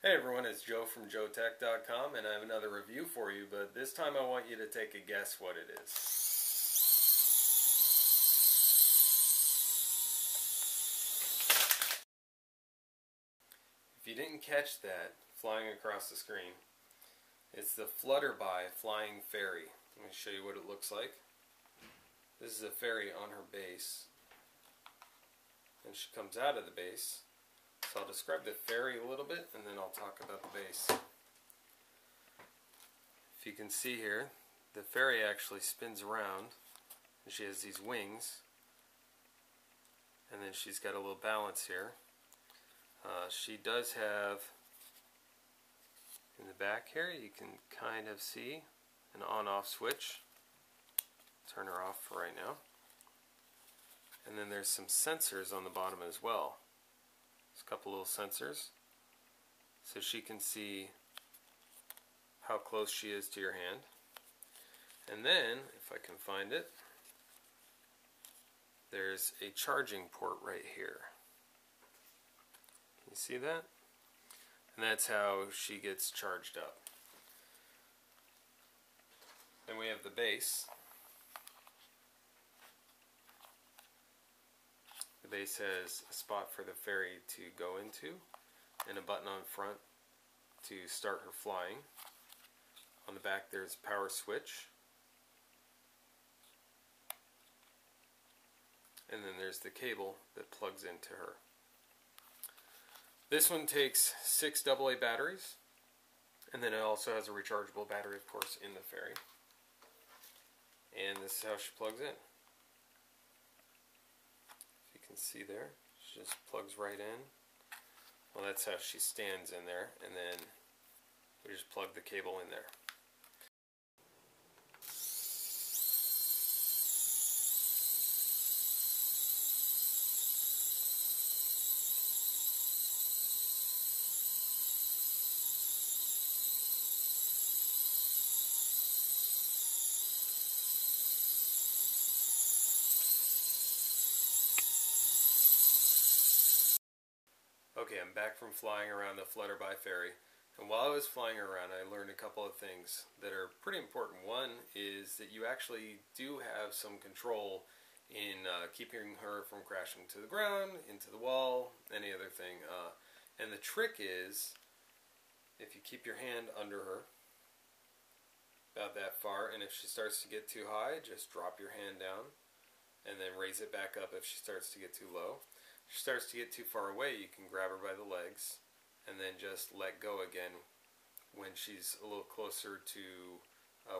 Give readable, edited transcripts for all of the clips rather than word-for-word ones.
Hey everyone, it's Joe from JoeTech.com, and I have another review for you, but this time I want you to take a guess what it is. If you didn't catch that flying across the screen, it's the FlutterBye Flying Fairy. Let me show you what it looks like. This is a fairy on her base, and she comes out of the base. So I'll describe the fairy a little bit, and then I'll talk about the base. If you can see here, the fairy actually spins around, and she has these wings, and then she's got a little balance here. She does have, in the back here, you can kind of see an on-off switch. Turn her off for right now. And then there's some sensors on the bottom as well. There's a couple little sensors, so she can see how close she is to your hand. And then, if I can find it, there's a charging port right here. Can you see that? And that's how she gets charged up. Then we have the base. The base has a spot for the fairy to go into and a button on front to start her flying. On the back there's a power switch. And then there's the cable that plugs into her. This one takes 6 AA batteries, and then it also has a rechargeable battery, of course, in the fairy. And this is how she plugs in. You can see there, she just plugs right in. Well, that's how she stands in there, and then we just plug the cable in there. Okay, I'm back from flying around the FlutterBye fairy, and while I was flying around I learned a couple of things that are pretty important. One is that you actually do have some control in keeping her from crashing to the ground, into the wall, any other thing. And the trick is, if you keep your hand under her about that far, and if she starts to get too high, just drop your hand down and then raise it back up if she starts to get too low. If she starts to get too far away, you can grab her by the legs and then just let go again when she's a little closer to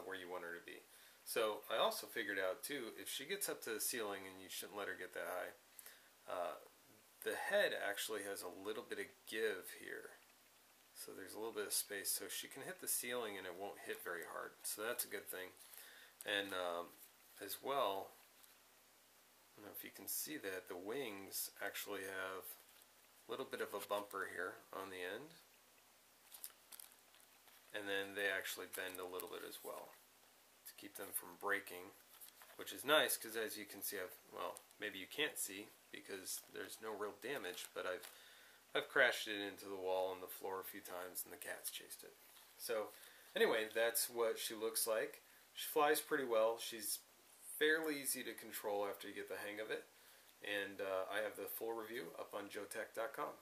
where you want her to be. So I also figured out too, if she gets up to the ceiling, and you shouldn't let her get that high, the head actually has a little bit of give here. So there's a little bit of space, so she can hit the ceiling and it won't hit very hard. So that's a good thing. And as well, I don't know if you can see that, the wings actually have a little bit of a bumper here on the end, and then they actually bend a little bit as well to keep them from breaking, which is nice because, as you can see, well, maybe you can't see because there's no real damage, but I've crashed it into the wall and the floor a few times, and the cat's chased it. So anyway, that's what she looks like. She flies pretty well. She's fairly easy to control after you get the hang of it, and I have the full review up on JoeTech.com.